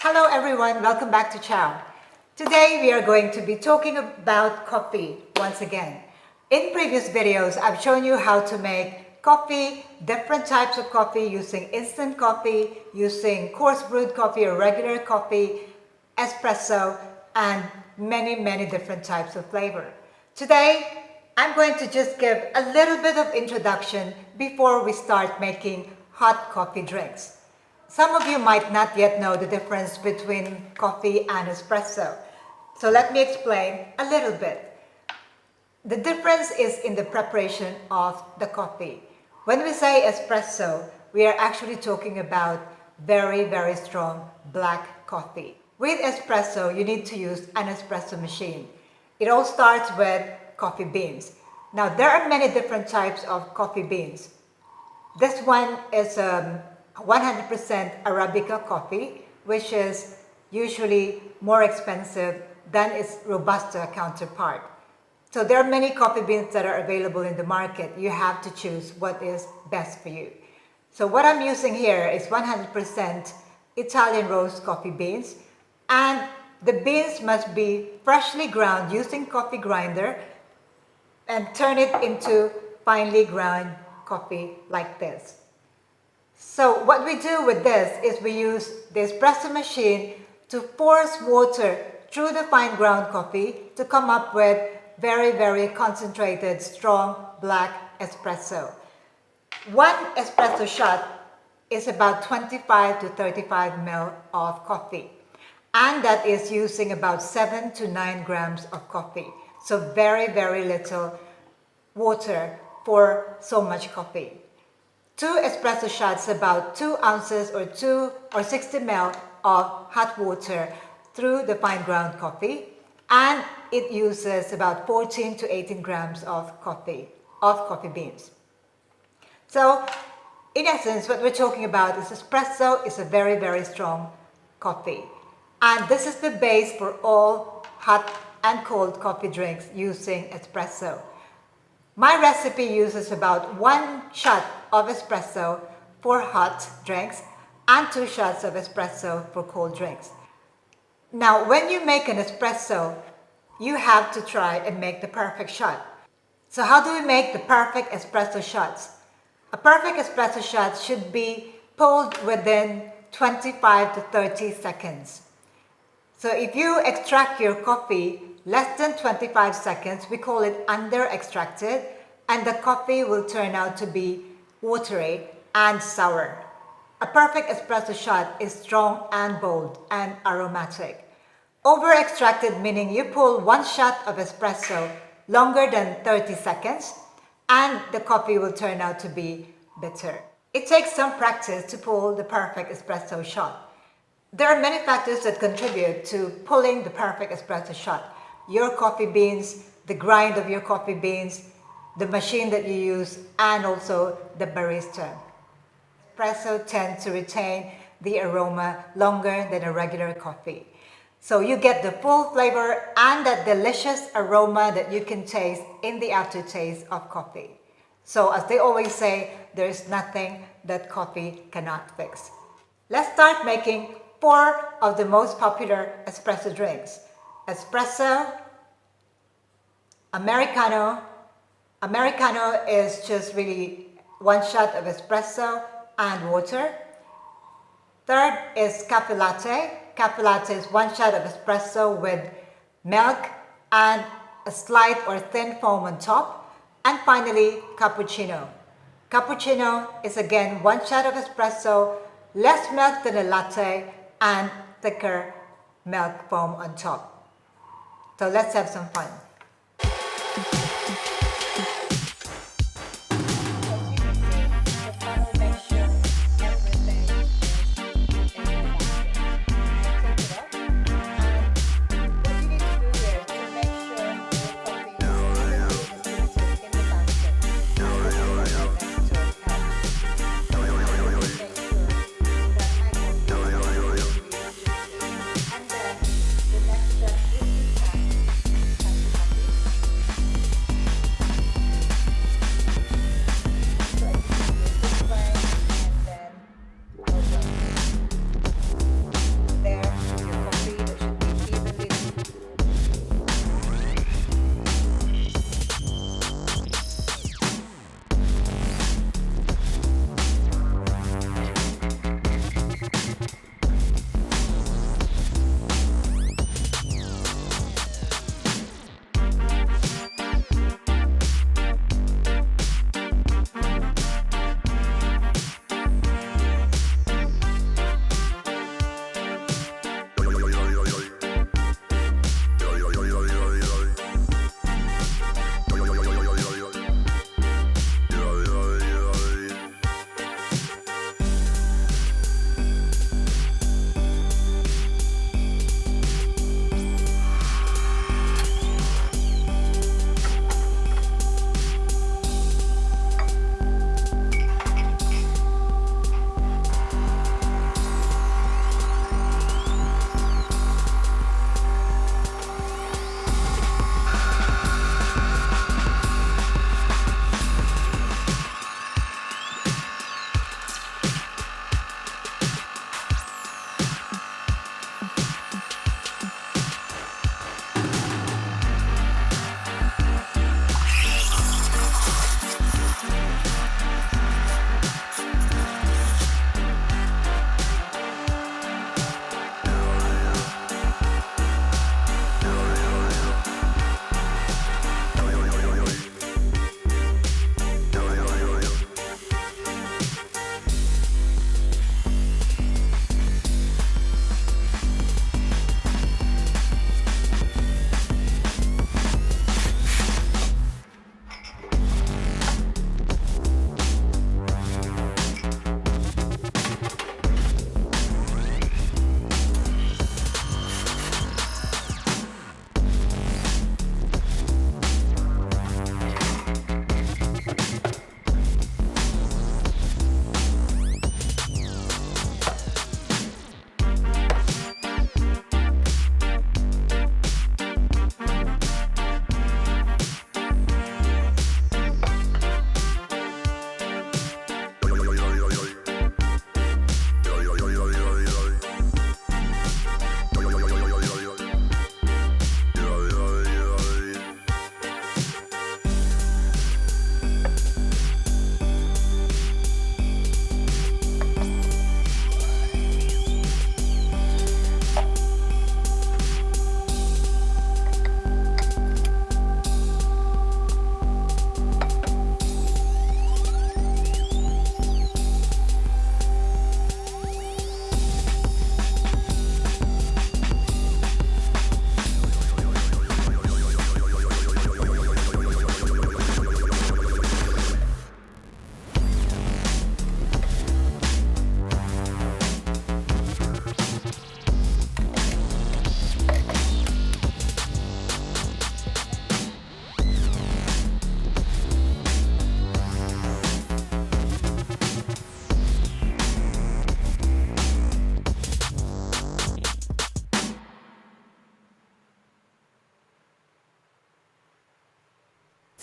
Hello everyone, welcome back to Chao. Today we are going to be talking about coffee once again. In previous videos, I've shown you how to make coffee, different types of coffee using instant coffee, using coarse brewed coffee or regular coffee, espresso, and many different types of flavor. Today, I'm going to just give a little bit of introduction before we start making hot coffee drinks. Some of you might not yet know the difference between coffee and espresso. So let me explain a little bit. The difference is in the preparation of the coffee. When we say espresso, we are actually talking about very strong black coffee. With espresso, you need to use an espresso machine. It all starts with coffee beans. Now, there are many different types of coffee beans. This one is 100% Arabica coffee, which is usually more expensive than its Robusta counterpart. So there are many coffee beans that are available in the market. You have to choose what is best for you. So what I'm using here is 100% Italian roast coffee beans, and the beans must be freshly ground using coffee grinder and turn it into finely ground coffee like this. So what we do with this is we use the espresso machine to force water through the fine ground coffee to come up with very concentrated, strong black espresso. One espresso shot is about 25 to 35 ml of coffee, and that is using about 7 to 9 grams of coffee. So very little water for so much coffee. 2 espresso shots, about 2 ounces or 60 ml of hot water through the fine ground coffee, and it uses about 14 to 18 grams of coffee beans. So in essence, what we're talking about is espresso is a very strong coffee, and this is the base for all hot and cold coffee drinks using espresso. My recipe uses about 1 shot of espresso for hot drinks and 2 shots of espresso for cold drinks. Now, when you make an espresso, you have to try and make the perfect shot. So how do we make the perfect espresso shots? A perfect espresso shot should be pulled within 25 to 30 seconds. So if you extract your coffee less than 25 seconds, we call it under extracted, and the coffee will turn out to be watery and sour. A perfect espresso shot is strong and bold and aromatic. Over extracted meaning you pull 1 shot of espresso longer than 30 seconds, and the coffee will turn out to be bitter. It takes some practice to pull the perfect espresso shot. There are many factors that contribute to pulling the perfect espresso shot. Your coffee beans, the grind of your coffee beans, the machine that you use, and also the barista. Espresso tends to retain the aroma longer than a regular coffee. So you get the full flavor and that delicious aroma that you can taste in the aftertaste of coffee. So as they always say, there's nothing that coffee cannot fix. Let's start making 4 of the most popular espresso drinks. Espresso, Americano. Americano is just really 1 shot of espresso and water. Third is cafe latte. Cafe latte is 1 shot of espresso with milk and a slight or thin foam on top. And finally, cappuccino. Cappuccino is again 1 shot of espresso, less milk than a latte, and thicker milk foam on top. So let's have some fun.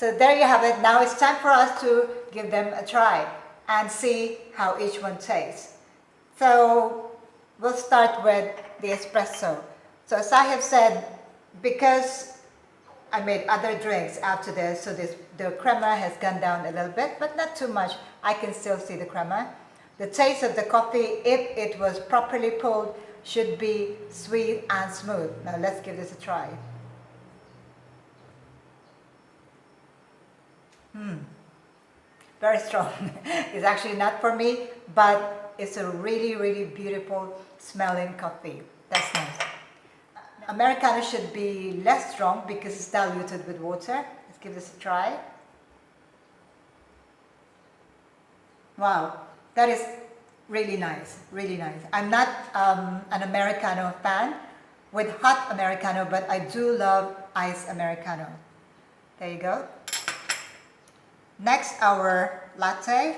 So there you have it. Now it's time for us to give them a try and see how each one tastes. So we'll start with the espresso. So as I have said, because I made other drinks after this, so the crema has gone down a little bit, but not too much. I can still see the crema. The taste of the coffee, if it was properly pulled, should be sweet and smooth. Now let's give this a try. Very strong. It's actually not for me, but it's a really, really beautiful smelling coffee. That's nice. Americano should be less strong because it's diluted with water. Let's give this a try. Wow, that is really nice, really nice. I'm not an Americano fan with hot Americano, but I do love iced Americano. There you go. Next, our latte.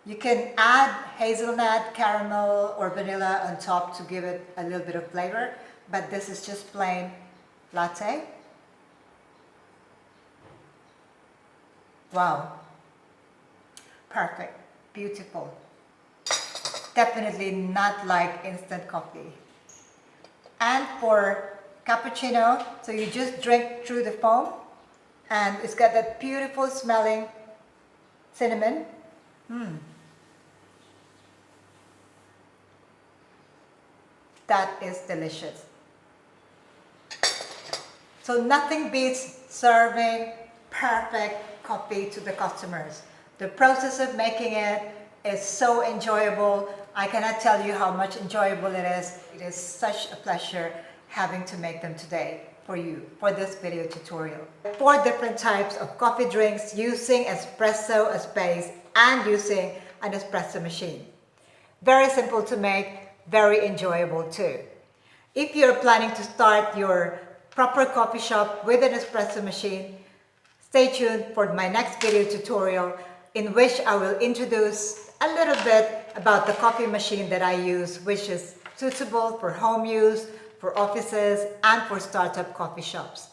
You can add hazelnut, caramel, or vanilla on top to give it a little bit of flavor, but this is just plain latte. Wow. Perfect. Beautiful. Definitely not like instant coffee. And for cappuccino, so you just drink through the foam, and it's got that beautiful smelling cinnamon. That is delicious. So nothing beats serving perfect coffee to the customers. The process of making it is so enjoyable. I cannot tell you how much enjoyable it is. It is such a pleasure having to make them today for you, for this video tutorial. 4 different types of coffee drinks using espresso as base and using an espresso machine. Very simple to make, very enjoyable too. If you're planning to start your proper coffee shop with an espresso machine, stay tuned for my next video tutorial in which I will introduce a little bit about the coffee machine that I use, which is suitable for home use, for offices, and for startup coffee shops.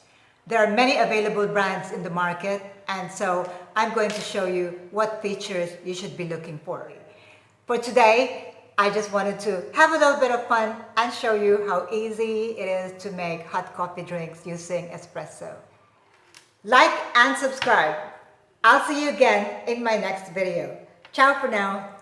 There are many available brands in the market, and so I'm going to show you what features you should be looking for. For today, I just wanted to have a little bit of fun and show you how easy it is to make hot coffee drinks using espresso. Like and subscribe. I'll see you again in my next video. Ciao for now.